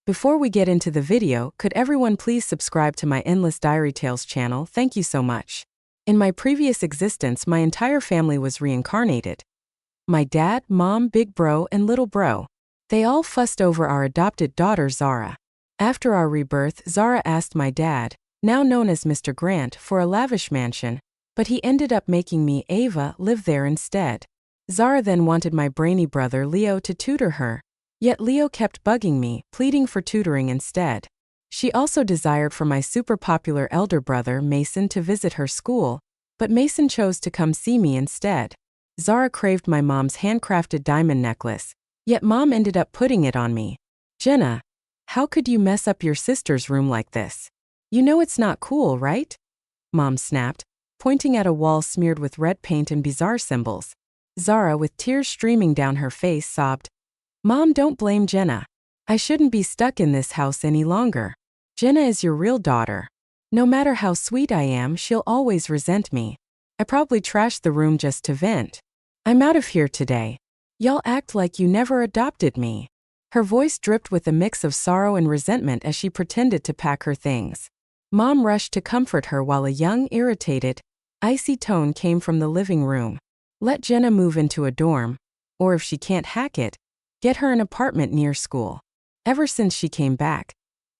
Before we get into the video, could everyone please subscribe to my Endless Diary Tales channel? Thank you so much. In my previous existence, my entire family was reincarnated. My dad, mom, big bro, and little bro. They all fussed over our adopted daughter Zara. After our rebirth, Zara asked my dad, now known as Mr. Grant, for a lavish mansion, but he ended up making me, Ava, live there instead. Zara then wanted my brainy brother Leo to tutor her. Yet Leo kept bugging me, pleading for tutoring instead. She also desired for my super popular elder brother Mason to visit her school, but Mason chose to come see me instead. Zara craved my mom's handcrafted diamond necklace, yet mom ended up putting it on me. Jenna, how could you mess up your sister's room like this? You know it's not cool, right? Mom snapped, pointing at a wall smeared with red paint and bizarre symbols. Zara, with tears streaming down her face, sobbed, Mom, don't blame Jenna. I shouldn't be stuck in this house any longer. Jenna is your real daughter. No matter how sweet I am, she'll always resent me. I probably trashed the room just to vent. I'm out of here today. Y'all act like you never adopted me. Her voice dripped with a mix of sorrow and resentment as she pretended to pack her things. Mom rushed to comfort her while a young, irritated, icy tone came from the living room. Let Jenna move into a dorm, or if she can't hack it, get her an apartment near school. Ever since she came back,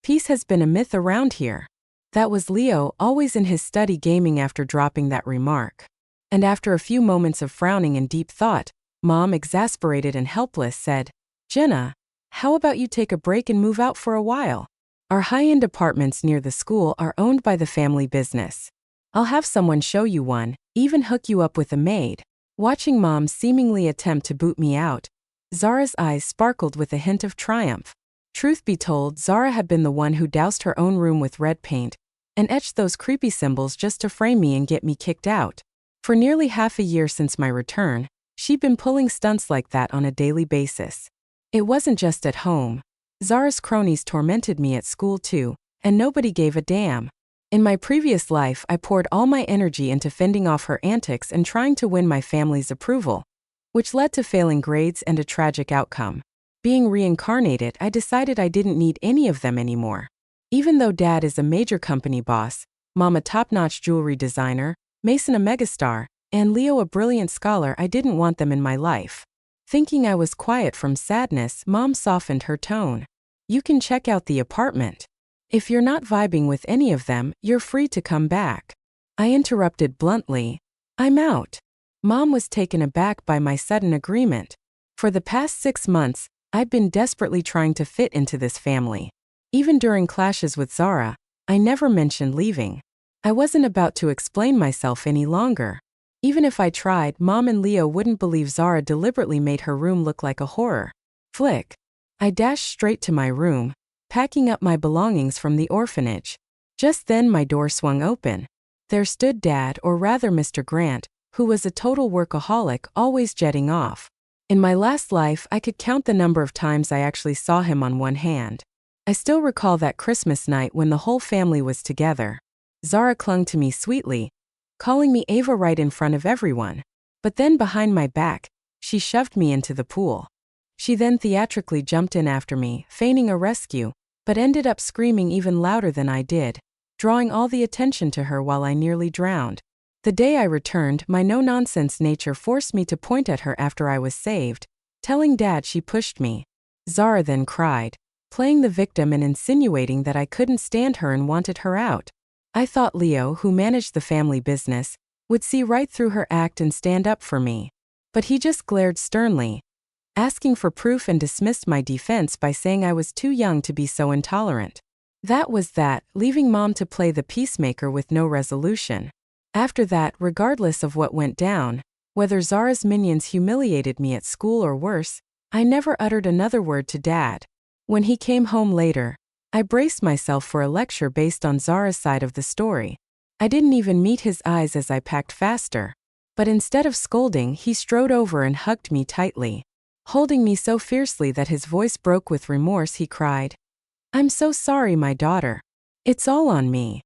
peace has been a myth around here. That was Leo, always in his study gaming after dropping that remark. And after a few moments of frowning and deep thought, Mom, exasperated and helpless, said, Jenna, how about you take a break and move out for a while? Our high-end apartments near the school are owned by the family business. I'll have someone show you one, even hook you up with a maid. Watching Mom seemingly attempt to boot me out, Zara's eyes sparkled with a hint of triumph. Truth be told, Zara had been the one who doused her own room with red paint and etched those creepy symbols just to frame me and get me kicked out. For nearly half a year since my return, she'd been pulling stunts like that on a daily basis. It wasn't just at home. Zara's cronies tormented me at school too, and nobody gave a damn. In my previous life, I poured all my energy into fending off her antics and trying to win my family's approval, which led to failing grades and a tragic outcome. Being reincarnated, I decided I didn't need any of them anymore. Even though Dad is a major company boss, Mom a top-notch jewelry designer, Mason a megastar, and Leo a brilliant scholar, I didn't want them in my life. Thinking I was quiet from sadness, Mom softened her tone. You can check out the apartment. If you're not vibing with any of them, you're free to come back. I interrupted bluntly. I'm out. Mom was taken aback by my sudden agreement. For the past 6 months, I'd been desperately trying to fit into this family. Even during clashes with Zara, I never mentioned leaving. I wasn't about to explain myself any longer. Even if I tried, Mom and Leo wouldn't believe Zara deliberately made her room look like a horror flick. I dashed straight to my room, packing up my belongings from the orphanage. Just then my door swung open. There stood Dad, or rather Mr. Grant, who was a total workaholic, always jetting off. In my last life, I could count the number of times I actually saw him on one hand. I still recall that Christmas night when the whole family was together. Zara clung to me sweetly, calling me Ava right in front of everyone. But then behind my back, she shoved me into the pool. She then theatrically jumped in after me, feigning a rescue, but ended up screaming even louder than I did, drawing all the attention to her while I nearly drowned. The day I returned, my no-nonsense nature forced me to point at her after I was saved, telling Dad she pushed me. Zara then cried, playing the victim and insinuating that I couldn't stand her and wanted her out. I thought Leo, who managed the family business, would see right through her act and stand up for me. But he just glared sternly, asking for proof, and dismissed my defense by saying I was too young to be so intolerant. That was that, leaving Mom to play the peacemaker with no resolution. After that, regardless of what went down, whether Zara's minions humiliated me at school or worse, I never uttered another word to Dad. When he came home later, I braced myself for a lecture based on Zara's side of the story. I didn't even meet his eyes as I packed faster. But instead of scolding, he strode over and hugged me tightly. Holding me so fiercely that his voice broke with remorse, he cried, I'm so sorry, my daughter. It's all on me.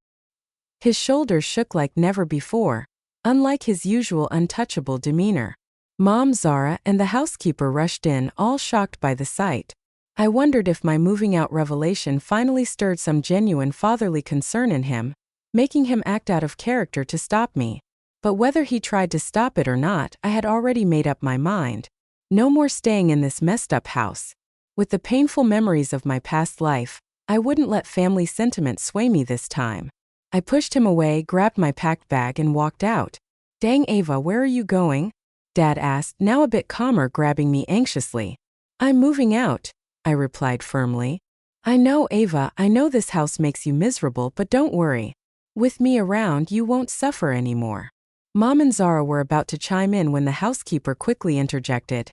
His shoulders shook like never before, unlike his usual untouchable demeanor. Mom, Zara, and the housekeeper rushed in, all shocked by the sight. I wondered if my moving out revelation finally stirred some genuine fatherly concern in him, making him act out of character to stop me. But whether he tried to stop it or not, I had already made up my mind. No more staying in this messed up house. With the painful memories of my past life, I wouldn't let family sentiment sway me this time. I pushed him away, grabbed my packed bag and walked out. "Dang Ava, where are you going?" Dad asked, now a bit calmer, grabbing me anxiously. "I'm moving out," I replied firmly. "I know, Ava, I know this house makes you miserable, but don't worry. With me around, you won't suffer anymore." Mom and Zara were about to chime in when the housekeeper quickly interjected.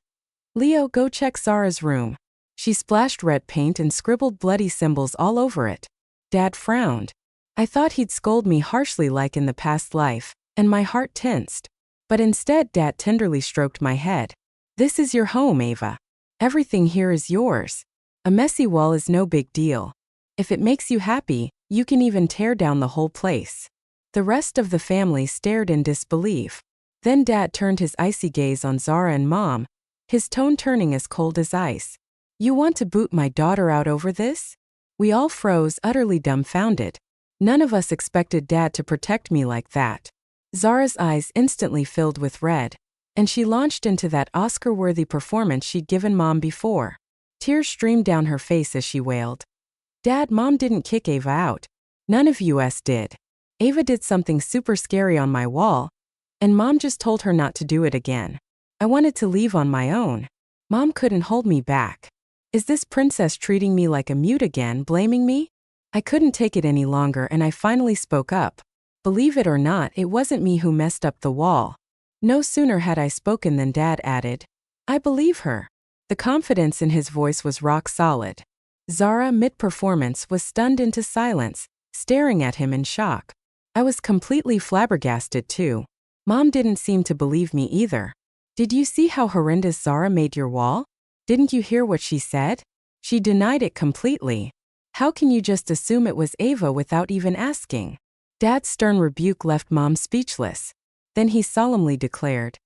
"Leo, go check Zara's room." She splashed red paint and scribbled bloody symbols all over it. Dad frowned. I thought he'd scold me harshly like in the past life, and my heart tensed. But instead Dad tenderly stroked my head. "This is your home, Ava. Everything here is yours. A messy wall is no big deal. If it makes you happy, you can even tear down the whole place." The rest of the family stared in disbelief. Then Dad turned his icy gaze on Zara and Mom, his tone turning as cold as ice. "You want to boot my daughter out over this?" We all froze, utterly dumbfounded. None of us expected Dad to protect me like that. Zara's eyes instantly filled with red, and she launched into that Oscar-worthy performance she'd given Mom before. Tears streamed down her face as she wailed. "Dad, Mom didn't kick Ava out. None of us did. Ava did something super scary on my wall, and Mom just told her not to do it again. I wanted to leave on my own. Mom couldn't hold me back. Is this princess treating me like a mute again, blaming me?" I couldn't take it any longer and I finally spoke up. Believe it or not, it wasn't me who messed up the wall. No sooner had I spoken than Dad added, "I believe her." The confidence in his voice was rock solid. Zara, mid-performance, was stunned into silence, staring at him in shock. I was completely flabbergasted too. Mom didn't seem to believe me either. "Did you see how horrendous Zara made your wall? Didn't you hear what she said? She denied it completely. How can you just assume it was Ava without even asking?" Dad's stern rebuke left Mom speechless. Then he solemnly declared,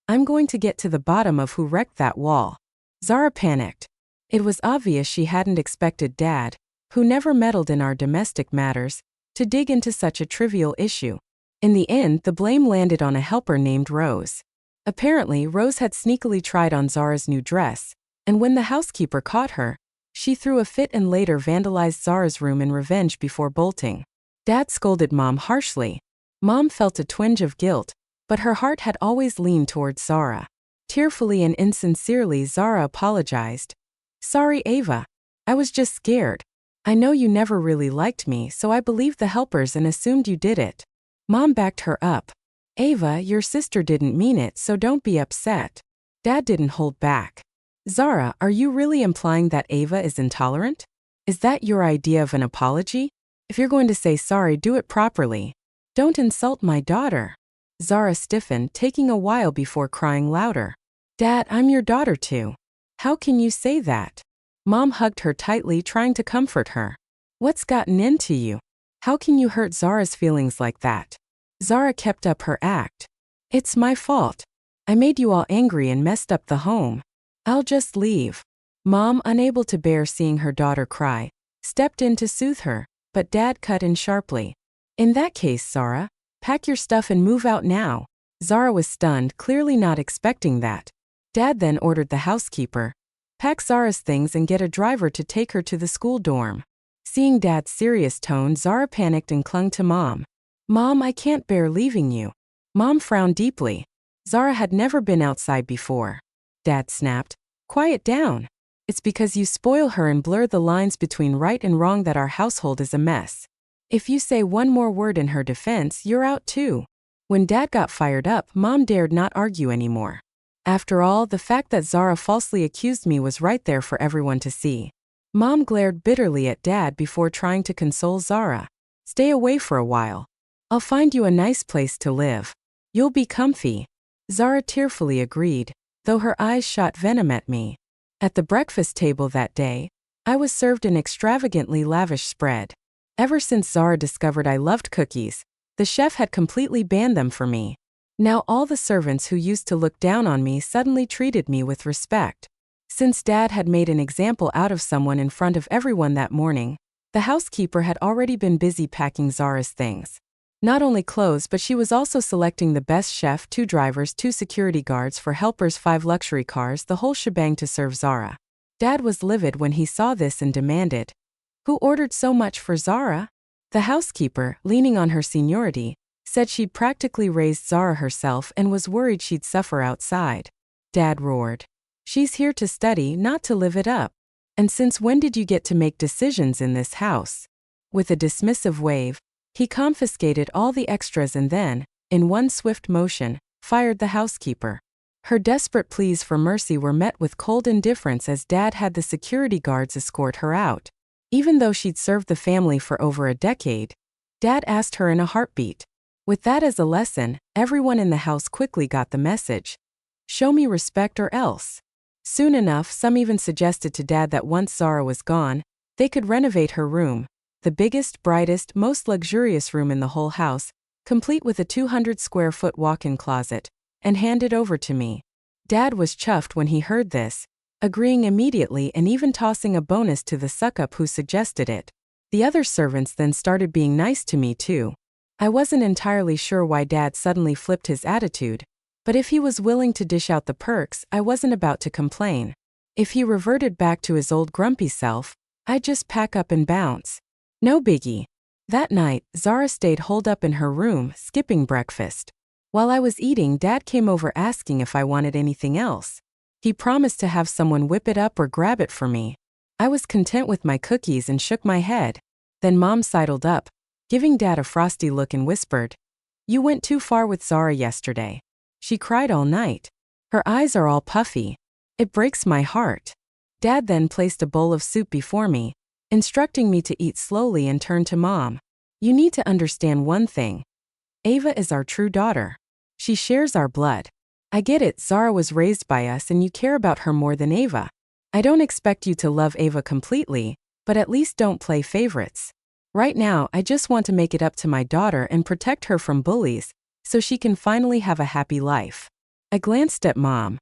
"I'm going to get to the bottom of who wrecked that wall." Zara panicked. It was obvious she hadn't expected Dad, who never meddled in our domestic matters, to dig into such a trivial issue. In the end, the blame landed on a helper named Rose. Apparently, Rose had sneakily tried on Zara's new dress, and when the housekeeper caught her, she threw a fit and later vandalized Zara's room in revenge before bolting. Dad scolded Mom harshly. Mom felt a twinge of guilt, but her heart had always leaned towards Zara. Tearfully and insincerely, Zara apologized. "Sorry, Ava. I was just scared. I know you never really liked me, so I believed the helpers and assumed you did it." Mom backed her up. "Ava, your sister didn't mean it, so don't be upset." Dad didn't hold back. "Zara, are you really implying that Ava is intolerant? Is that your idea of an apology? If you're going to say sorry, do it properly. Don't insult my daughter." Zara stiffened, taking a while before crying louder. "Dad, I'm your daughter too. How can you say that?" Mom hugged her tightly, trying to comfort her. "What's gotten into you? How can you hurt Zara's feelings like that?" Zara kept up her act. "It's my fault. I made you all angry and messed up the home. I'll just leave." Mom, unable to bear seeing her daughter cry, stepped in to soothe her, but Dad cut in sharply. "In that case, Zara, pack your stuff and move out now." Zara was stunned, clearly not expecting that. Dad then ordered the housekeeper, "Pack Zara's things and get a driver to take her to the school dorm." Seeing Dad's serious tone, Zara panicked and clung to Mom. "Mom, I can't bear leaving you." Mom frowned deeply. Zara had never been outside before. Dad snapped, "Quiet down. It's because you spoil her and blur the lines between right and wrong that our household is a mess. If you say one more word in her defense, you're out too." When Dad got fired up, Mom dared not argue anymore. After all, the fact that Zara falsely accused me was right there for everyone to see. Mom glared bitterly at Dad before trying to console Zara. "Stay away for a while. I'll find you a nice place to live. You'll be comfy." Zara tearfully agreed, though her eyes shot venom at me. At the breakfast table that day, I was served an extravagantly lavish spread. Ever since Zara discovered I loved cookies, the chef had completely banned them for me. Now all the servants who used to look down on me suddenly treated me with respect. Since Dad had made an example out of someone in front of everyone that morning, the housekeeper had already been busy packing Zara's things. Not only clothes, but she was also selecting the best chef, 2 drivers, 2 security guards for helpers, 5 luxury cars, the whole shebang to serve Zara. Dad was livid when he saw this and demanded, "Who ordered so much for Zara?" The housekeeper, leaning on her seniority, said she'd practically raised Zara herself and was worried she'd suffer outside. Dad roared, "She's here to study, not to live it up. And since when did you get to make decisions in this house?" With a dismissive wave, he confiscated all the extras and then, in one swift motion, fired the housekeeper. Her desperate pleas for mercy were met with cold indifference as Dad had the security guards escort her out. Even though she'd served the family for over a decade, Dad asked her in a heartbeat. With that as a lesson, everyone in the house quickly got the message. Show me respect or else. Soon enough, some even suggested to Dad that once Zara was gone, they could renovate her room, the biggest, brightest, most luxurious room in the whole house, complete with a 200-square-foot walk-in closet, and hand it over to me. Dad was chuffed when he heard this, agreeing immediately and even tossing a bonus to the suck-up who suggested it. The other servants then started being nice to me too. I wasn't entirely sure why Dad suddenly flipped his attitude, but if he was willing to dish out the perks, I wasn't about to complain. If he reverted back to his old grumpy self, I'd just pack up and bounce. No biggie. That night, Zara stayed holed up in her room, skipping breakfast. While I was eating, Dad came over asking if I wanted anything else. He promised to have someone whip it up or grab it for me. I was content with my cookies and shook my head. Then Mom sidled up, giving Dad a frosty look and whispered, "You went too far with Zara yesterday. She cried all night. Her eyes are all puffy. It breaks my heart." Dad then placed a bowl of soup before me, instructing me to eat slowly and turned to Mom. "You need to understand one thing. Ava is our true daughter. She shares our blood. I get it, Zara was raised by us and you care about her more than Ava. I don't expect you to love Ava completely, but at least don't play favorites. Right now, I just want to make it up to my daughter and protect her from bullies, so she can finally have a happy life." I glanced at Mom.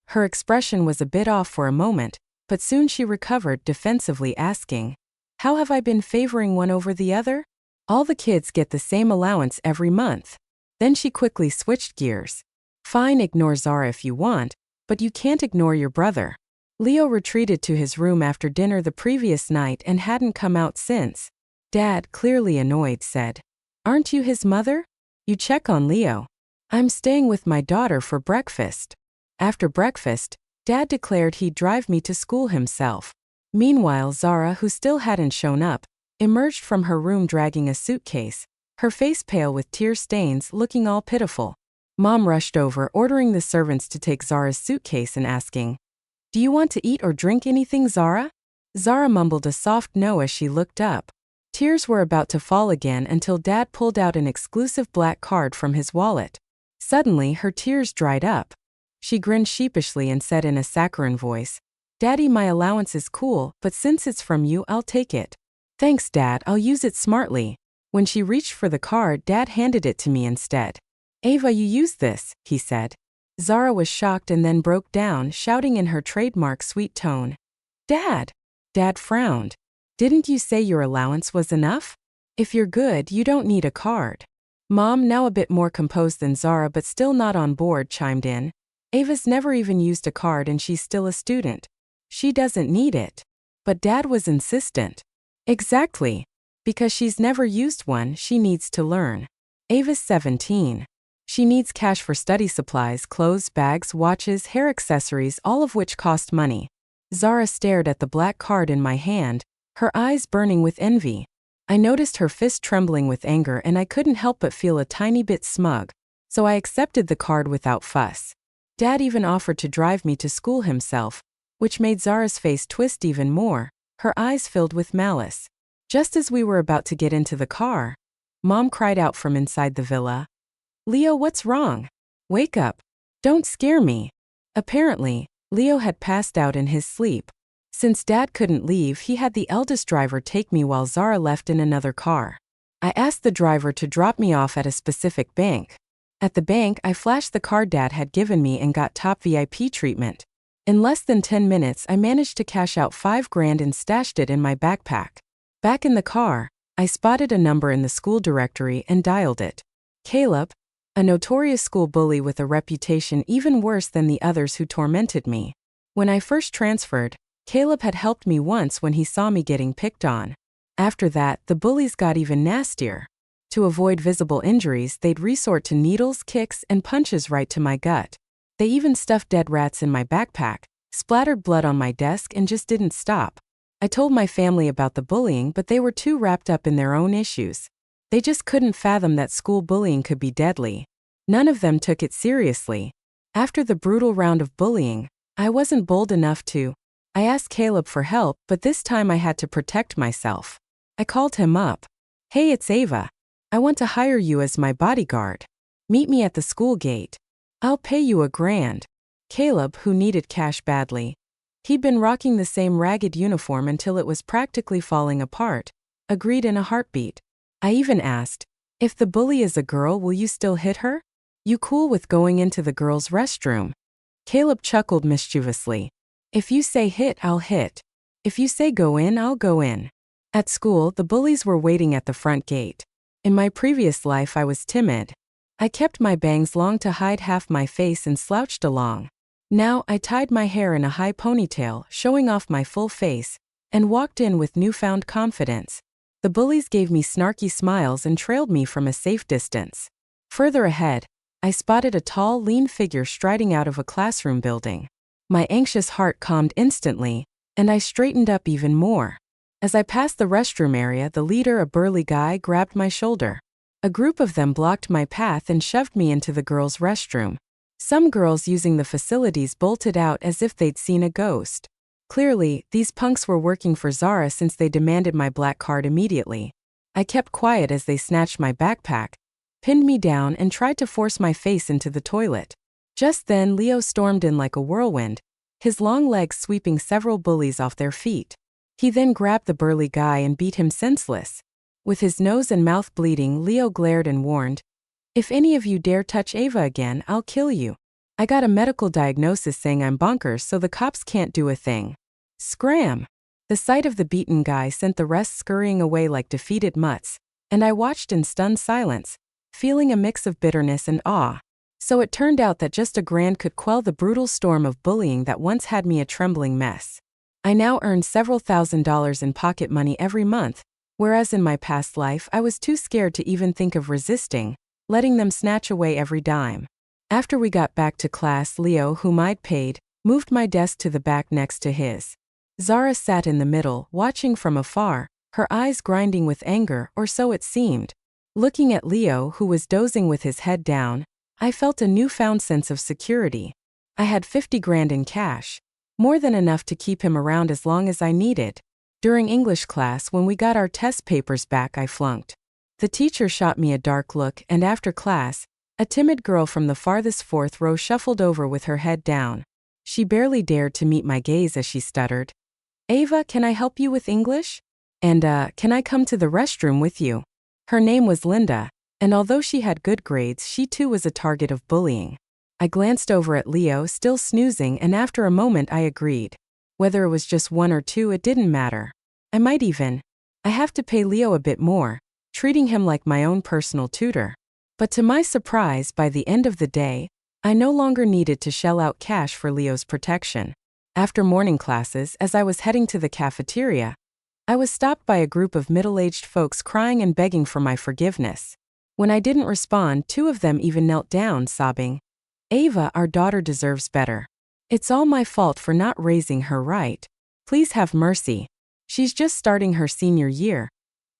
Her expression was a bit off for a moment, but soon she recovered, defensively asking, "How have I been favoring one over the other? All the kids get the same allowance every month." Then she quickly switched gears. "Fine, ignore Zara if you want, but you can't ignore your brother." Leo retreated to his room after dinner the previous night and hadn't come out since. Dad, clearly annoyed, said, "Aren't you his mother? You check on Leo." "I'm staying with my daughter for breakfast." After breakfast, Dad declared he'd drive me to school himself. Meanwhile, Zara, who still hadn't shown up, emerged from her room dragging a suitcase, her face pale with tear stains, looking all pitiful. Mom rushed over, ordering the servants to take Zara's suitcase and asking, "Do you want to eat or drink anything, Zara?" Zara mumbled a soft no as she looked up. Tears were about to fall again until Dad pulled out an exclusive black card from his wallet. Suddenly, her tears dried up. She grinned sheepishly and said in a saccharine voice, "Daddy, my allowance is cool, but since it's from you, I'll take it." "Thanks, Dad, I'll use it smartly." When she reached for the card, Dad handed it to me instead. "Ava, you used this," he said. Zara was shocked and then broke down, shouting in her trademark sweet tone, "Dad!" Dad frowned. "Didn't you say your allowance was enough? If you're good, you don't need a card." Mom, now a bit more composed than Zara but still not on board, chimed in. "Ava's never even used a card and she's still a student. She doesn't need it." But Dad was insistent. "Exactly. Because she's never used one, she needs to learn. Ava's 17. She needs cash for study supplies, clothes, bags, watches, hair accessories, all of which cost money." Zara stared at the black card in my hand, her eyes burning with envy. I noticed her fist trembling with anger and I couldn't help but feel a tiny bit smug, so I accepted the card without fuss. Dad even offered to drive me to school himself, which made Zara's face twist even more, her eyes filled with malice. Just as we were about to get into the car, Mom cried out from inside the villa, "Leo, what's wrong? Wake up. Don't scare me." Apparently, Leo had passed out in his sleep. Since Dad couldn't leave, he had the eldest driver take me while Zara left in another car. I asked the driver to drop me off at a specific bank. At the bank, I flashed the card Dad had given me and got top VIP treatment. In less than 10 minutes, I managed to cash out $5,000 and stashed it in my backpack. Back in the car, I spotted a number in the school directory and dialed it. Caleb, a notorious school bully with a reputation even worse than the others who tormented me. When I first transferred, Caleb had helped me once when he saw me getting picked on. After that, the bullies got even nastier. To avoid visible injuries, they'd resort to needles, kicks, and punches right to my gut. They even stuffed dead rats in my backpack, splattered blood on my desk, and just didn't stop. I told my family about the bullying, but they were too wrapped up in their own issues. They just couldn't fathom that school bullying could be deadly. None of them took it seriously. After the brutal round of bullying, I wasn't bold enough to. I asked Caleb for help, but this time I had to protect myself. I called him up. "Hey, it's Ava. I want to hire you as my bodyguard. Meet me at the school gate. I'll pay you $1,000. Caleb, who needed cash badly. He'd been rocking the same ragged uniform until it was practically falling apart, agreed in a heartbeat. I even asked, "If the bully is a girl, will you still hit her? You cool with going into the girls' restroom?" Caleb chuckled mischievously. "If you say hit, I'll hit. If you say go in, I'll go in." At school, the bullies were waiting at the front gate. In my previous life, I was timid. I kept my bangs long to hide half my face and slouched along. Now, I tied my hair in a high ponytail, showing off my full face, and walked in with newfound confidence. The bullies gave me snarky smiles and trailed me from a safe distance. Further ahead, I spotted a tall, lean figure striding out of a classroom building. My anxious heart calmed instantly, and I straightened up even more. As I passed the restroom area, the leader, a burly guy, grabbed my shoulder. A group of them blocked my path and shoved me into the girls' restroom. Some girls using the facilities bolted out as if they'd seen a ghost. Clearly, these punks were working for Zara since they demanded my black card immediately. I kept quiet as they snatched my backpack, pinned me down, and tried to force my face into the toilet. Just then, Leo stormed in like a whirlwind, his long legs sweeping several bullies off their feet. He then grabbed the burly guy and beat him senseless. With his nose and mouth bleeding, Leo glared and warned, "If any of you dare touch Ava again, I'll kill you. I got a medical diagnosis saying I'm bonkers, so the cops can't do a thing." Scram! The sight of the beaten guy sent the rest scurrying away like defeated mutts, and I watched in stunned silence, feeling a mix of bitterness and awe. So it turned out that just $1,000 could quell the brutal storm of bullying that once had me a trembling mess. I now earned several $1,000s in pocket money every month, whereas in my past life I was too scared to even think of resisting, letting them snatch away every dime. After we got back to class, Leo, whom I'd paid, moved my desk to the back next to his. Zara sat in the middle, watching from afar, her eyes grinding with anger, or so it seemed. Looking at Leo, who was dozing with his head down, I felt a newfound sense of security. I had $50,000 in cash, more than enough to keep him around as long as I needed. During English class, when we got our test papers back, I flunked. The teacher shot me a dark look, and after class, a timid girl from the farthest fourth row shuffled over with her head down. She barely dared to meet my gaze as she stuttered, "Ava, can I help you with English? And, can I come to the restroom with you?" Her name was Linda, and although she had good grades, she too was a target of bullying. I glanced over at Leo, still snoozing, and after a moment I agreed. Whether it was just one or two, it didn't matter. I have to pay Leo a bit more, treating him like my own personal tutor. But to my surprise, by the end of the day, I no longer needed to shell out cash for Leo's protection. After morning classes, as I was heading to the cafeteria, I was stopped by a group of middle-aged folks crying and begging for my forgiveness. When I didn't respond, two of them even knelt down, sobbing, "Ava, our daughter deserves better. It's all my fault for not raising her right. Please have mercy. She's just starting her senior year,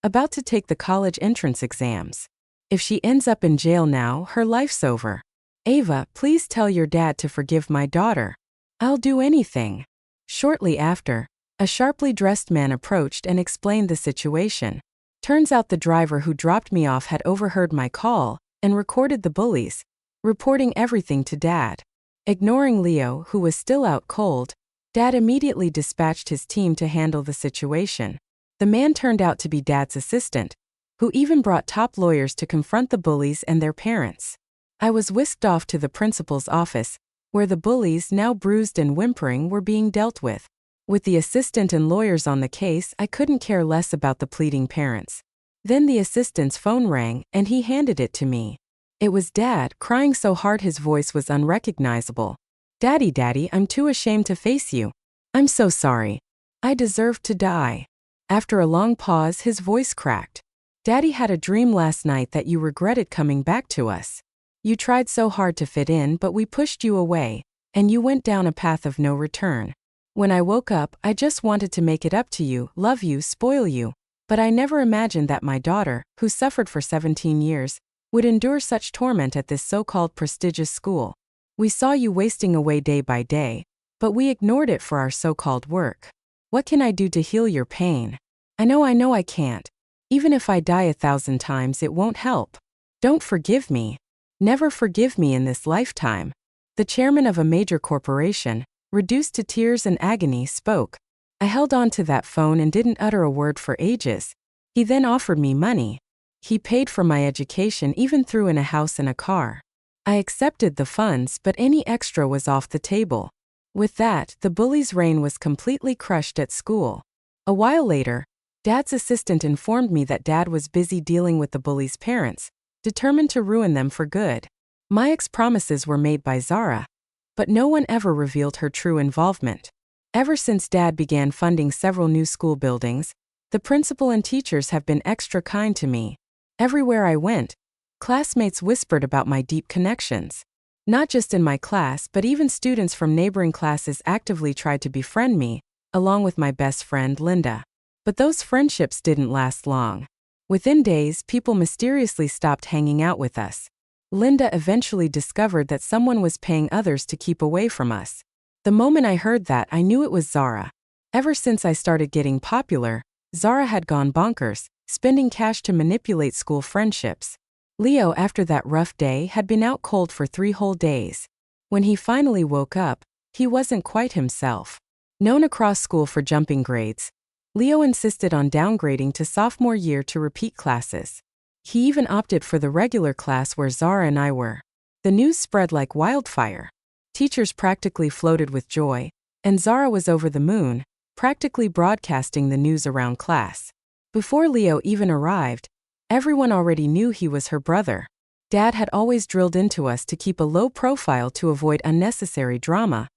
about to take the college entrance exams. If she ends up in jail now, her life's over. Ava, please tell your dad to forgive my daughter. I'll do anything." Shortly after, a sharply dressed man approached and explained the situation. Turns out the driver who dropped me off had overheard my call and recorded the bullies, reporting everything to Dad. Ignoring Leo, who was still out cold, Dad immediately dispatched his team to handle the situation. The man turned out to be Dad's assistant, who even brought top lawyers to confront the bullies and their parents. I was whisked off to the principal's office, where the bullies, now bruised and whimpering, were being dealt with. With the assistant and lawyers on the case, I couldn't care less about the pleading parents. Then the assistant's phone rang, and he handed it to me. It was Dad, crying so hard his voice was unrecognizable. "Daddy, Daddy, I'm too ashamed to face you. I'm so sorry. I deserved to die." After a long pause, his voice cracked. "Daddy had a dream last night that you regretted coming back to us. You tried so hard to fit in, but we pushed you away, and you went down a path of no return. When I woke up, I just wanted to make it up to you, love you, spoil you, but I never imagined that my daughter, who suffered for 17 years, would endure such torment at this so-called prestigious school. We saw you wasting away day by day, but we ignored it for our so-called work. What can I do to heal your pain? I know I can't. Even if I die 1,000 times, it won't help. Don't forgive me. Never forgive me in this lifetime." The chairman of a major corporation, reduced to tears and agony, spoke. I held on to that phone and didn't utter a word for ages. He then offered me money. He paid for my education, even threw in a house and a car. I accepted the funds, but any extra was off the table. With that, the bully's reign was completely crushed at school. A while later, Dad's assistant informed me that Dad was busy dealing with the bully's parents, determined to ruin them for good. My ex-promises were made by Zara, but no one ever revealed her true involvement. Ever since Dad began funding several new school buildings, the principal and teachers have been extra kind to me. Everywhere I went, classmates whispered about my deep connections. Not just in my class, but even students from neighboring classes actively tried to befriend me, along with my best friend Linda. But those friendships didn't last long. Within days, people mysteriously stopped hanging out with us. Linda eventually discovered that someone was paying others to keep away from us. The moment I heard that, I knew it was Zara. Ever since I started getting popular, Zara had gone bonkers, spending cash to manipulate school friendships. Leo, after that rough day, had been out cold for 3 whole days. When he finally woke up, he wasn't quite himself. Known across school for jumping grades, Leo insisted on downgrading to sophomore year to repeat classes. He even opted for the regular class where Zara and I were. The news spread like wildfire. Teachers practically floated with joy, and Zara was over the moon, practically broadcasting the news around class. Before Leo even arrived, everyone already knew he was her brother. Dad had always drilled into us to keep a low profile to avoid unnecessary drama,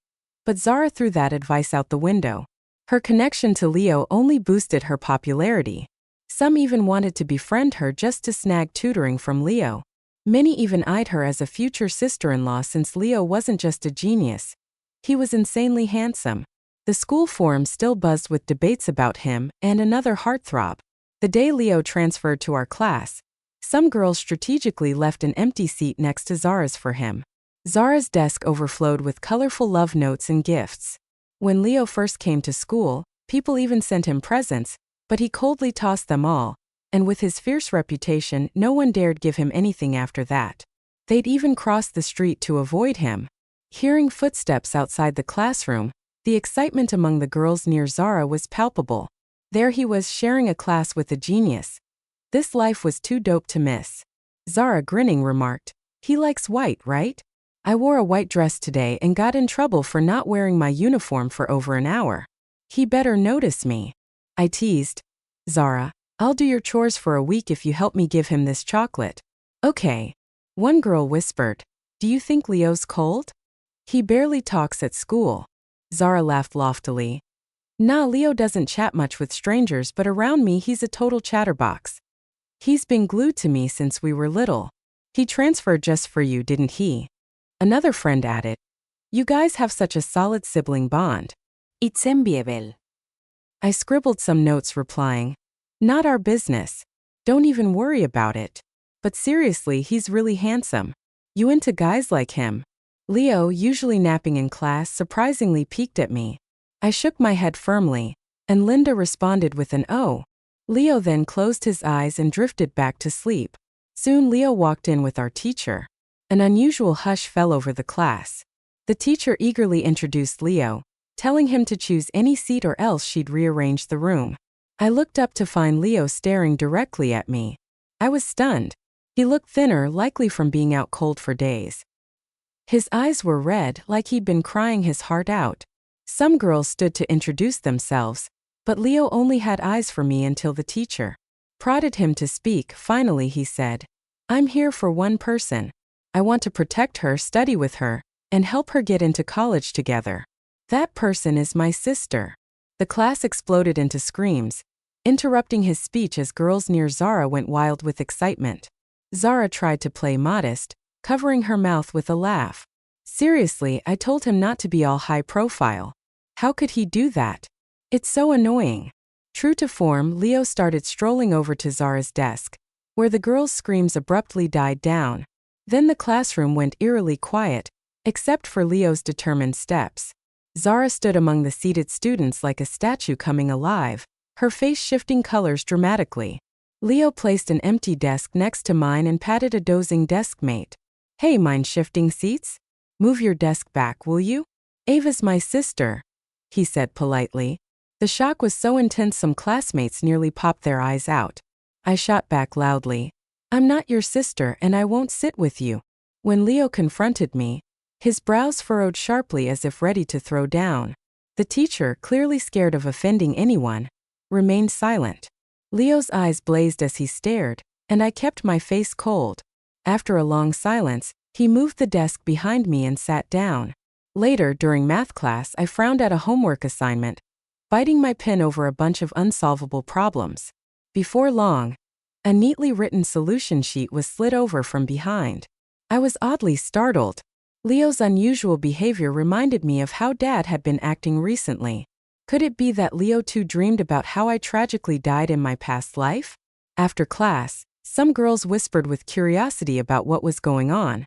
but Zara threw that advice out the window. Her connection to Leo only boosted her popularity. Some even wanted to befriend her just to snag tutoring from Leo. Many even eyed her as a future sister-in-law since Leo wasn't just a genius. He was insanely handsome. The school forum still buzzed with debates about him and another heartthrob. The day Leo transferred to our class, some girls strategically left an empty seat next to Zara's for him. Zara's desk overflowed with colorful love notes and gifts. When Leo first came to school, people even sent him presents, but he coldly tossed them all, and with his fierce reputation, no one dared give him anything after that. They'd even cross the street to avoid him. Hearing footsteps outside the classroom, the excitement among the girls near Zara was palpable. There he was, sharing a class with a genius. This life was too dope to miss. Zara, grinning, remarked, "He likes white, right? I wore a white dress today and got in trouble for not wearing my uniform for over an hour. He better notice me." I teased, "Zara, I'll do your chores for a week if you help me give him this chocolate." "Okay." One girl whispered, "Do you think Leo's cold? He barely talks at school." Zara laughed loftily. "Nah, Leo doesn't chat much with strangers, but around me he's a total chatterbox. He's been glued to me since we were little. He transferred just for you, didn't he?" Another friend added, "You guys have such a solid sibling bond. It's enviable." I scribbled some notes replying, "Not our business. Don't even worry about it. But seriously, he's really handsome. You into guys like him?" Leo, usually napping in class, surprisingly peeked at me. I shook my head firmly, and Linda responded with an "oh." Leo then closed his eyes and drifted back to sleep. Soon Leo walked in with our teacher. An unusual hush fell over the class. The teacher eagerly introduced Leo, telling him to choose any seat or else she'd rearrange the room. I looked up to find Leo staring directly at me. I was stunned. He looked thinner, likely from being out cold for days. His eyes were red like he'd been crying his heart out. Some girls stood to introduce themselves, but Leo only had eyes for me until the teacher prodded him to speak. Finally he said, "I'm here for one person. I want to protect her, study with her, and help her get into college together. That person is my sister." The class exploded into screams, interrupting his speech as girls near Zara went wild with excitement. Zara tried to play modest, covering her mouth with a laugh. "Seriously, I told him not to be all high profile. How could he do that? It's so annoying." True to form, Leo started strolling over to Zara's desk, where the girls' screams abruptly died down. Then the classroom went eerily quiet, except for Leo's determined steps. Zara stood among the seated students like a statue coming alive, her face shifting colors dramatically. Leo placed an empty desk next to mine and patted a dozing deskmate. "Hey, mind shifting seats? Move your desk back, will you? Ava's my sister," he said politely. The shock was so intense some classmates nearly popped their eyes out. I shot back loudly, "I'm not your sister and I won't sit with you." When Leo confronted me, his brows furrowed sharply as if ready to throw down. The teacher, clearly scared of offending anyone, remained silent. Leo's eyes blazed as he stared, and I kept my face cold. After a long silence, he moved the desk behind me and sat down. Later, during math class, I frowned at a homework assignment, biting my pen over a bunch of unsolvable problems. Before long, a neatly written solution sheet was slid over from behind. I was oddly startled. Leo's unusual behavior reminded me of how Dad had been acting recently. Could it be that Leo too dreamed about how I tragically died in my past life? After class, some girls whispered with curiosity about what was going on.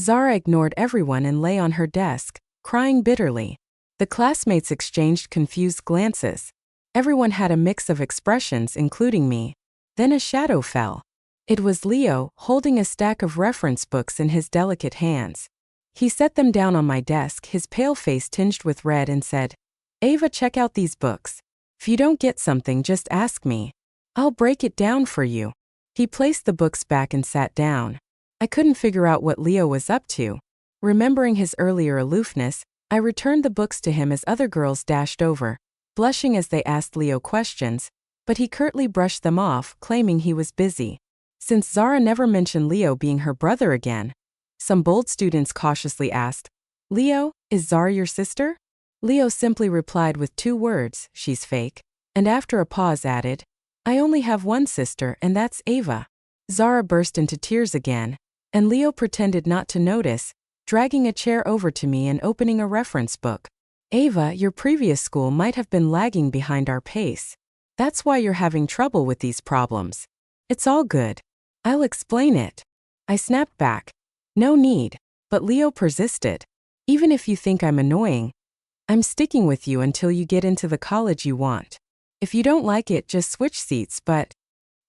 Zara ignored everyone and lay on her desk, crying bitterly. The classmates exchanged confused glances. Everyone had a mix of expressions, including me. Then a shadow fell. It was Leo, holding a stack of reference books in his delicate hands. He set them down on my desk, his pale face tinged with red, and said, "Ava, check out these books. If you don't get something, just ask me. I'll break it down for you." He placed the books back and sat down. I couldn't figure out what Leo was up to. Remembering his earlier aloofness, I returned the books to him as other girls dashed over, blushing as they asked Leo questions, but he curtly brushed them off, claiming he was busy. Since Zara never mentioned Leo being her brother again, some bold students cautiously asked, "Leo, is Zara your sister?" Leo simply replied with 2 words, "She's fake," and after a pause added, "I only have one sister and that's Ava." Zara burst into tears again, and Leo pretended not to notice, dragging a chair over to me and opening a reference book. "Ava, your previous school might have been lagging behind our pace. That's why you're having trouble with these problems. It's all good. I'll explain it." I snapped back. "No need." But Leo persisted. "Even if you think I'm annoying, I'm sticking with you until you get into the college you want. If you don't like it, just switch seats, but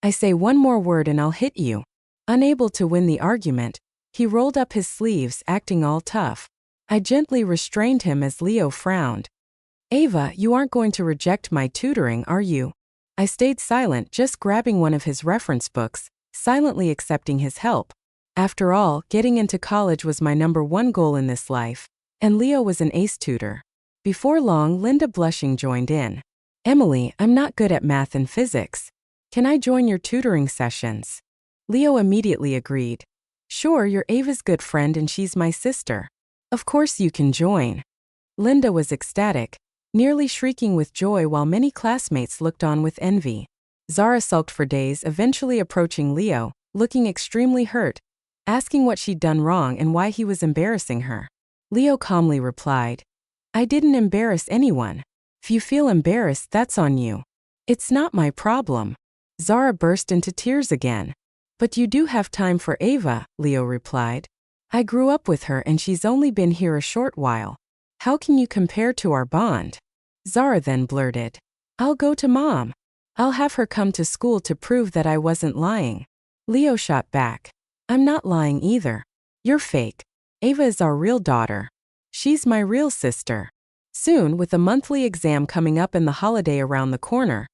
I say one more word and I'll hit you." Unable to win the argument, he rolled up his sleeves, acting all tough. I gently restrained him as Leo frowned. "Ava, you aren't going to reject my tutoring, are you?" I stayed silent, just grabbing one of his reference books, silently accepting his help. After all, getting into college was my #1 goal in this life, and Leo was an ace tutor. Before long, Linda, blushing, joined in. "Emily, I'm not good at math and physics. Can I join your tutoring sessions?" Leo immediately agreed. "Sure, you're Ava's good friend and she's my sister. Of course you can join." Linda was ecstatic, nearly shrieking with joy while many classmates looked on with envy. Zara sulked for days, eventually approaching Leo, looking extremely hurt, asking what she'd done wrong and why he was embarrassing her. Leo calmly replied, "I didn't embarrass anyone. If you feel embarrassed, that's on you. It's not my problem." Zara burst into tears again. "But you do have time for Ava," Leo replied. "I grew up with her and she's only been here a short while. How can you compare to our bond?" Zara then blurted, "I'll go to Mom. I'll have her come to school to prove that I wasn't lying." Leo shot back, "I'm not lying either. You're fake. Ava is our real daughter. She's my real sister." Soon, with a monthly exam coming up and the holiday around the corner,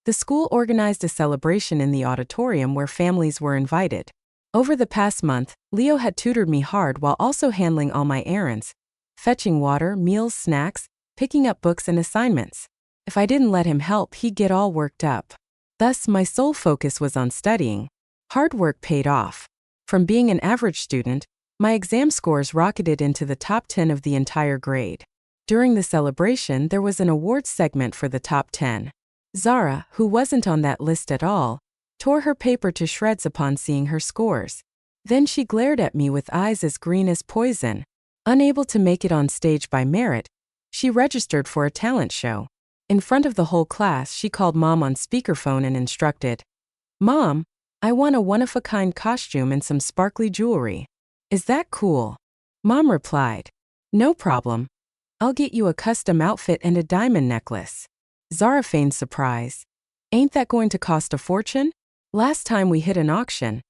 the school organized a celebration in the auditorium where families were invited. Over the past month, Leo had tutored me hard while also handling all my errands, fetching water, meals, snacks, picking up books and assignments. If I didn't let him help, he'd get all worked up. Thus, my sole focus was on studying. Hard work paid off. From being an average student, my exam scores rocketed into the top 10 of the entire grade. During the celebration, there was an awards segment for the top 10. Zara, who wasn't on that list at all, tore her paper to shreds upon seeing her scores. Then she glared at me with eyes as green as poison. Unable to make it on stage by merit, she registered for a talent show. In front of the whole class, she called Mom on speakerphone and instructed, "Mom, I want a one-of-a-kind costume and some sparkly jewelry. Is that cool?" Mom replied, "No problem. I'll get you a custom outfit and a diamond necklace." Zara feigned surprise. "Ain't that going to cost a fortune? Last time we hit an auction,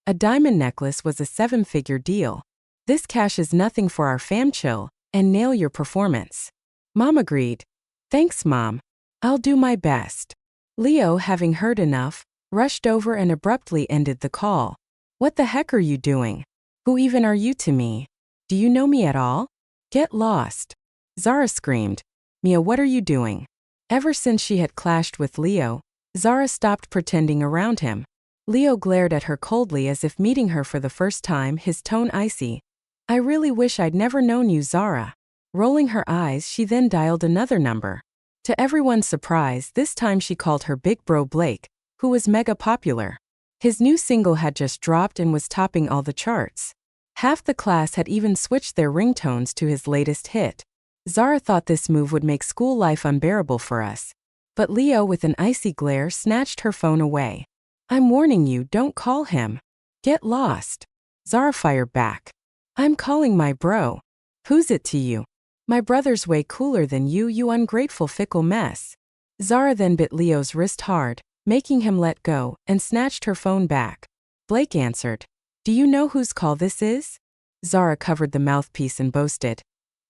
a diamond necklace was a 7-figure deal. This cash is nothing for our fam. Chill and nail your performance." Mom agreed. "Thanks, Mom. I'll do my best." Leo, having heard enough, rushed over and abruptly ended the call. "What the heck are you doing? Who even are you to me? Do you know me at all? Get lost." Zara screamed. "Mia, what are you doing?" Ever since she had clashed with Leo, Zara stopped pretending around him. Leo glared at her coldly as if meeting her for the first time, his tone icy. "I really wish I'd never known you, Zara." Rolling her eyes, she then dialed another number. To everyone's surprise, this time she called her big bro Blake, who was mega popular. His new single had just dropped and was topping all the charts. Half the class had even switched their ringtones to his latest hit. Zara thought this move would make school life unbearable for us. But Leo, with an icy glare, snatched her phone away. "I'm warning you, don't call him. Get lost." Zara fired back. "I'm calling my bro. Who's it to you? My brother's way cooler than you, you ungrateful fickle mess." Zara then bit Leo's wrist hard, making him let go, and snatched her phone back. Blake answered. "Do you know whose call this is?" Zara covered the mouthpiece and boasted.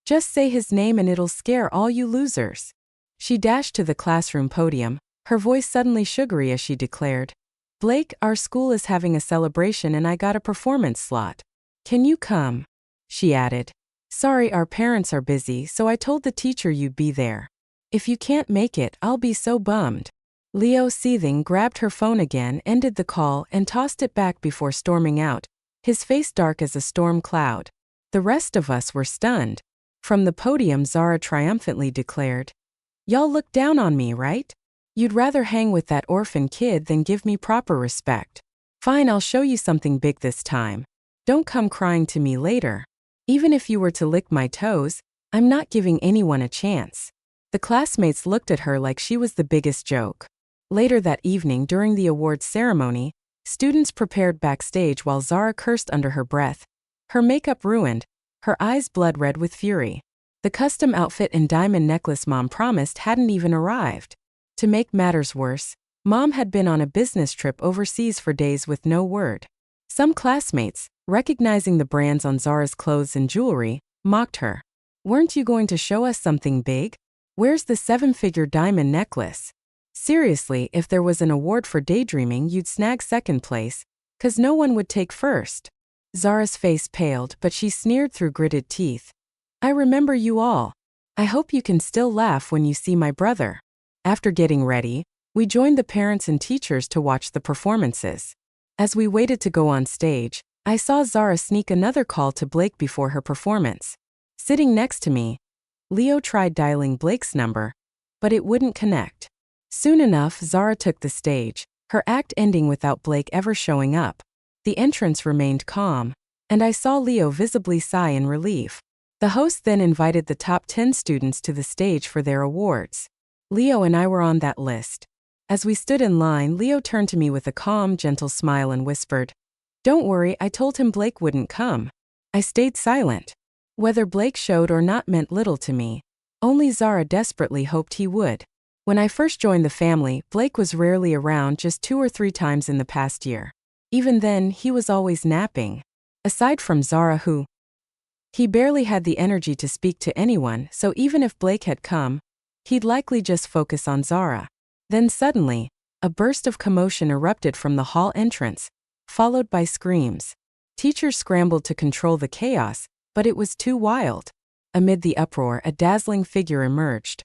"Just say his name and it'll scare all you losers." She dashed to the classroom podium, her voice suddenly sugary as she declared, "Blake, our school is having a celebration and I got a performance slot. Can you come?" She added, "Sorry, our parents are busy, so I told the teacher you'd be there. If you can't make it, I'll be so bummed." Leo, seething, grabbed her phone again, ended the call, and tossed it back before storming out, his face dark as a storm cloud. The rest of us were stunned. From the podium, Zara triumphantly declared, "Y'all look down on me, right? You'd rather hang with that orphan kid than give me proper respect. Fine, I'll show you something big this time. Don't come crying to me later. Even if you were to lick my toes, I'm not giving anyone a chance." The classmates looked at her like she was the biggest joke. Later that evening, during the awards ceremony, students prepared backstage while Zara cursed under her breath. Her makeup ruined, her eyes blood red with fury. The custom outfit and diamond necklace Mom promised hadn't even arrived. To make matters worse, Mom had been on a business trip overseas for days with no word. Some classmates, recognizing the brands on Zara's clothes and jewelry, mocked her. "Weren't you going to show us something big? Where's the 7-figure diamond necklace? Seriously, if there was an award for daydreaming, you'd snag second place, 'cause no one would take first." Zara's face paled, but she sneered through gritted teeth. "I remember you all. I hope you can still laugh when you see my brother." After getting ready, we joined the parents and teachers to watch the performances. As we waited to go on stage, I saw Zara sneak another call to Blake before her performance. Sitting next to me, Leo tried dialing Blake's number, but it wouldn't connect. Soon enough, Zara took the stage, her act ending without Blake ever showing up. The entrance remained calm, and I saw Leo visibly sigh in relief. The host then invited the top 10 students to the stage for their awards. Leo and I were on that list. As we stood in line, Leo turned to me with a calm, gentle smile and whispered, "Don't worry, I told him Blake wouldn't come." I stayed silent. Whether Blake showed or not meant little to me. Only Zara desperately hoped he would. When I first joined the family, Blake was rarely around, just 2 or 3 times in the past year. Even then, he was always napping. Aside from Zara, he barely had the energy to speak to anyone, so even if Blake had come, he'd likely just focus on Zara. Then suddenly, a burst of commotion erupted from the hall entrance. followed by screams. Teachers scrambled to control the chaos, but it was too wild. Amid the uproar, a dazzling figure emerged.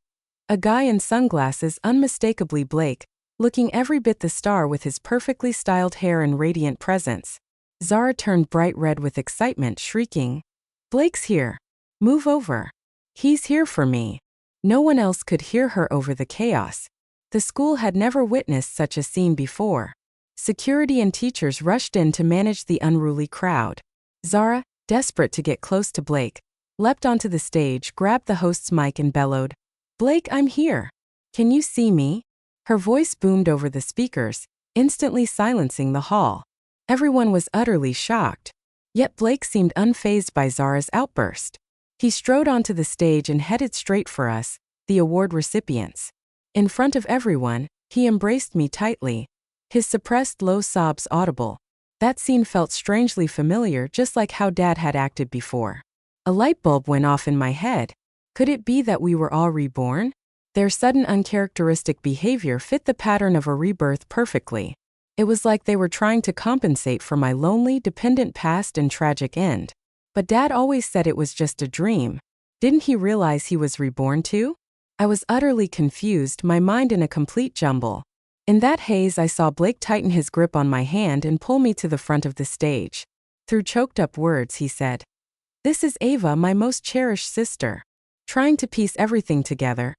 A guy in sunglasses, unmistakably Blake, looking every bit the star with his perfectly styled hair and radiant presence. Zara turned bright red with excitement, shrieking, "Blake's here! Move over! He's here for me!" No one else could hear her over the chaos. The school had never witnessed such a scene before. Security and teachers rushed in to manage the unruly crowd. Zara, desperate to get close to Blake, leapt onto the stage, grabbed the host's mic and bellowed, "Blake, I'm here! Can you see me?" Her voice boomed over the speakers, instantly silencing the hall. Everyone was utterly shocked. Yet Blake seemed unfazed by Zara's outburst. He strode onto the stage and headed straight for us, the award recipients. In front of everyone, he embraced me tightly, his suppressed low sobs audible. That scene felt strangely familiar, just like how Dad had acted before. A light bulb went off in my head. Could it be that we were all reborn? Their sudden uncharacteristic behavior fit the pattern of a rebirth perfectly. It was like they were trying to compensate for my lonely, dependent past and tragic end. But Dad always said it was just a dream. Didn't he realize he was reborn too? I was utterly confused, my mind in a complete jumble. In that haze, I saw Blake tighten his grip on my hand and pull me to the front of the stage. Through choked-up words, he said, "This is Ava, my most cherished sister." Trying to piece everything together,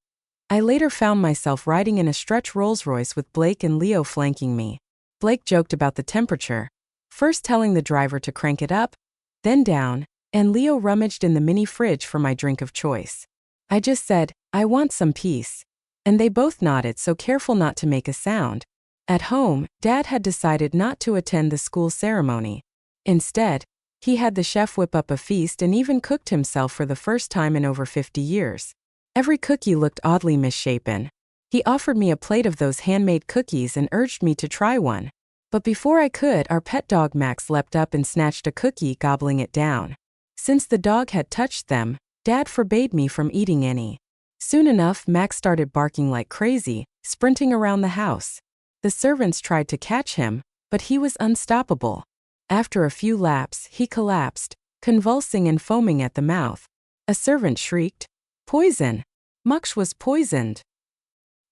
I later found myself riding in a stretch Rolls-Royce with Blake and Leo flanking me. Blake joked about the temperature, first telling the driver to crank it up, then down, and Leo rummaged in the mini fridge for my drink of choice. I just said, "I want some peace." And they both nodded, so careful not to make a sound. At home, Dad had decided not to attend the school ceremony. Instead, he had the chef whip up a feast and even cooked himself for the first time in over 50 years. Every cookie looked oddly misshapen. He offered me a plate of those handmade cookies and urged me to try one. But before I could, our pet dog Max leapt up and snatched a cookie, gobbling it down. Since the dog had touched them, Dad forbade me from eating any. Soon enough, Max started barking like crazy, sprinting around the house. The servants tried to catch him, but he was unstoppable. After a few laps, he collapsed, convulsing and foaming at the mouth. A servant shrieked, "Poison! Mux was poisoned!"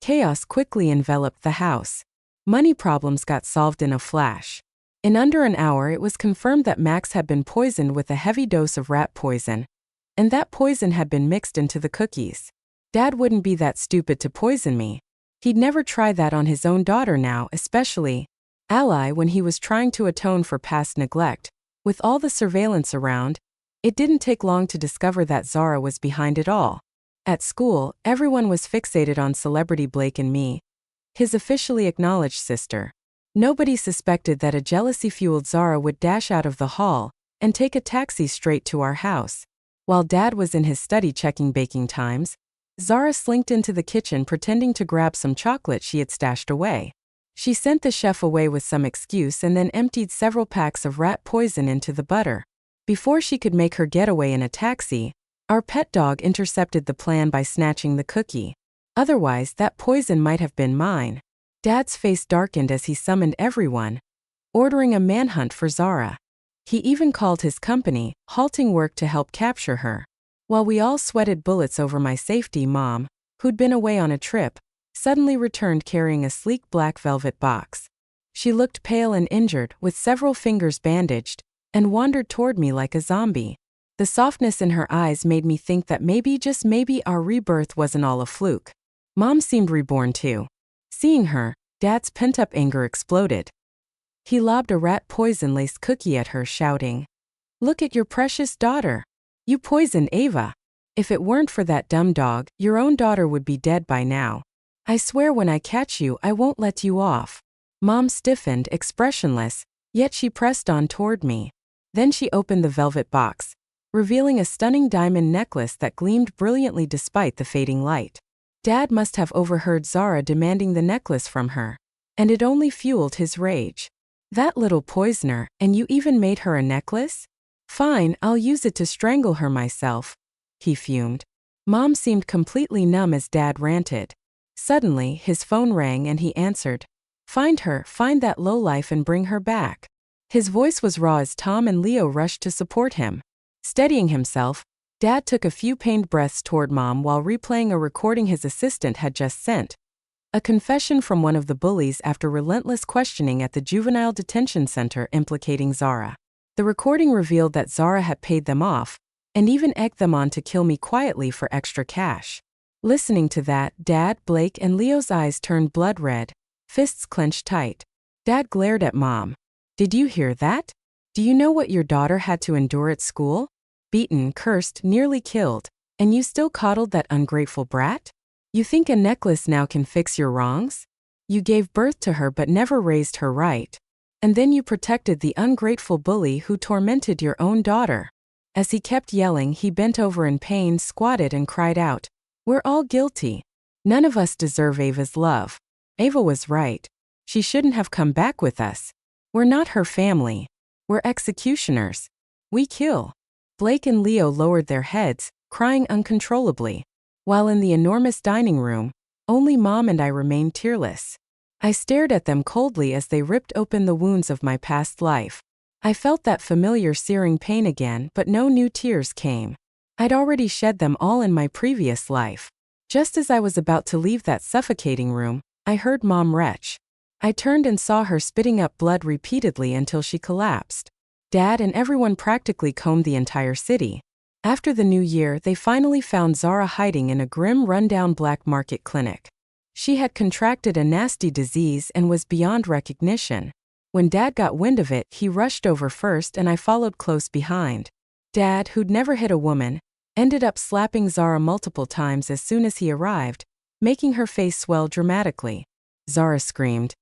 Chaos quickly enveloped the house. Money problems got solved in a flash. In under an hour, it was confirmed that Max had been poisoned with a heavy dose of rat poison, and that poison had been mixed into the cookies. Dad wouldn't be that stupid to poison me. He'd never try that on his own daughter now, especially Ally when he was trying to atone for past neglect. With all the surveillance around, it didn't take long to discover that Zara was behind it all. At school, everyone was fixated on celebrity Blake and me, his officially acknowledged sister. Nobody suspected that a jealousy-fueled Zara would dash out of the hall and take a taxi straight to our house. While Dad was in his study checking baking times, Zara slinked into the kitchen pretending to grab some chocolate she had stashed away. She sent the chef away with some excuse and then emptied several packs of rat poison into the butter. Before she could make her getaway in a taxi, our pet dog intercepted the plan by snatching the cookie. Otherwise, that poison might have been mine. Dad's face darkened as he summoned everyone, ordering a manhunt for Zara. He even called his company, halting work to help capture her. While we all sweated bullets over my safety, Mom, who'd been away on a trip, suddenly returned carrying a sleek black velvet box. She looked pale and injured, with several fingers bandaged, and wandered toward me like a zombie. The softness in her eyes made me think that maybe, just maybe, our rebirth wasn't all a fluke. Mom seemed reborn too. Seeing her, Dad's pent-up anger exploded. He lobbed a rat poison-laced cookie at her, shouting, "Look at your precious daughter. You poisoned Ava. If it weren't for that dumb dog, your own daughter would be dead by now. I swear when I catch you, I won't let you off." Mom stiffened, expressionless, yet she pressed on toward me. Then she opened the velvet box, revealing a stunning diamond necklace that gleamed brilliantly despite the fading light. Dad must have overheard Zara demanding the necklace from her, and it only fueled his rage. "That little poisoner, and you even made her a necklace? Fine, I'll use it to strangle her myself," he fumed. Mom seemed completely numb as Dad ranted. Suddenly, his phone rang and he answered. "Find her, find that lowlife and bring her back." His voice was raw as Tom and Leo rushed to support him. Steadying himself, Dad took a few pained breaths toward Mom while replaying a recording his assistant had just sent. A confession from one of the bullies after relentless questioning at the juvenile detention center implicating Zara. The recording revealed that Zara had paid them off, and even egged them on to kill me quietly for extra cash. Listening to that, Dad, Blake, and Leo's eyes turned blood red, fists clenched tight. Dad glared at Mom. "Did you hear that? Do you know what your daughter had to endure at school? Beaten, cursed, nearly killed, and you still coddled that ungrateful brat? You think a necklace now can fix your wrongs? You gave birth to her but never raised her right. And then you protected the ungrateful bully who tormented your own daughter." As he kept yelling, he bent over in pain, squatted, and cried out, "We're all guilty. None of us deserve Ava's love. Ava was right. She shouldn't have come back with us. We're not her family. We're executioners. We kill." Blake and Leo lowered their heads, crying uncontrollably. While in the enormous dining room, only Mom and I remained tearless. I stared at them coldly as they ripped open the wounds of my past life. I felt that familiar searing pain again, but no new tears came. I'd already shed them all in my previous life. Just as I was about to leave that suffocating room, I heard Mom retch. I turned and saw her spitting up blood repeatedly until she collapsed. Dad and everyone practically combed the entire city. After the new year, they finally found Zara hiding in a grim, rundown black market clinic. She had contracted a nasty disease and was beyond recognition. When Dad got wind of it, he rushed over first and I followed close behind. Dad, who'd never hit a woman, ended up slapping Zara multiple times as soon as he arrived, making her face swell dramatically. Zara screamed,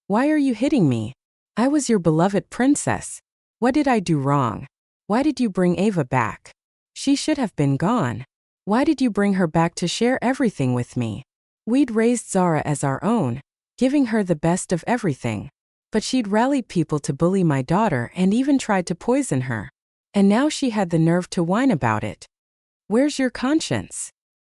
"Why are you hitting me? I was your beloved princess. What did I do wrong? Why did you bring Ava back? She should have been gone. Why did you bring her back to share everything with me? We'd raised Zara as our own, giving her the best of everything. But she'd rallied people to bully my daughter and even tried to poison her. And now she had the nerve to whine about it. Where's your conscience?"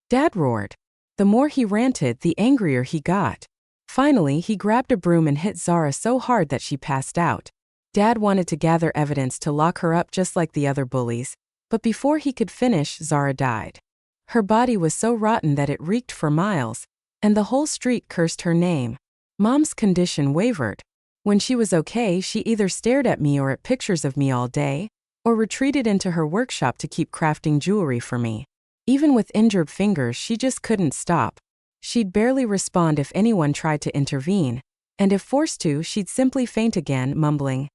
Dad roared. The more he ranted, the angrier he got. Finally, he grabbed a broom and hit Zara so hard that she passed out. Dad wanted to gather evidence to lock her up just like the other bullies, but before he could finish, Zara died. Her body was so rotten that it reeked for miles, and the whole street cursed her name. Mom's condition wavered. When she was okay, she either stared at me or at pictures of me all day, or retreated into her workshop to keep crafting jewelry for me. Even with injured fingers, she just couldn't stop. She'd barely respond if anyone tried to intervene, and if forced to, she'd simply faint again, mumbling,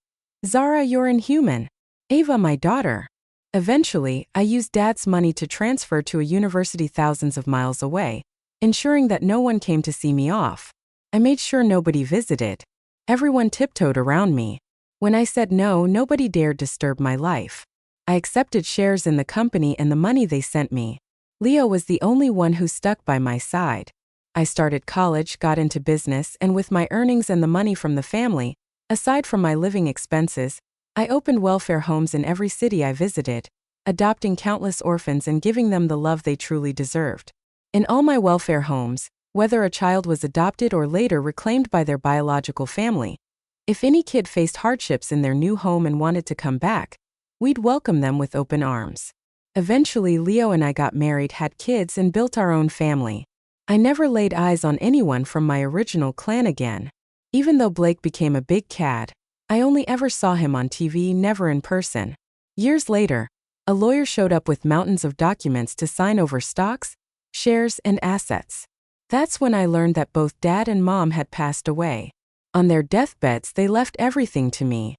"Zara, you're inhuman. Ava, my daughter." Eventually, I used Dad's money to transfer to a university thousands of miles away, ensuring that no one came to see me off. I made sure nobody visited. Everyone tiptoed around me. When I said no, nobody dared disturb my life. I accepted shares in the company and the money they sent me. Leo was the only one who stuck by my side. I started college, got into business, and with my earnings and the money from the family, aside from my living expenses, I opened welfare homes in every city I visited, adopting countless orphans and giving them the love they truly deserved. In all my welfare homes, whether a child was adopted or later reclaimed by their biological family, if any kid faced hardships in their new home and wanted to come back, we'd welcome them with open arms. Eventually, Leo and I got married, had kids, and built our own family. I never laid eyes on anyone from my original clan again. Even though Blake became a big cad, I only ever saw him on TV, never in person. Years later, a lawyer showed up with mountains of documents to sign over stocks, shares, and assets. That's when I learned that both Dad and Mom had passed away. On their deathbeds, they left everything to me.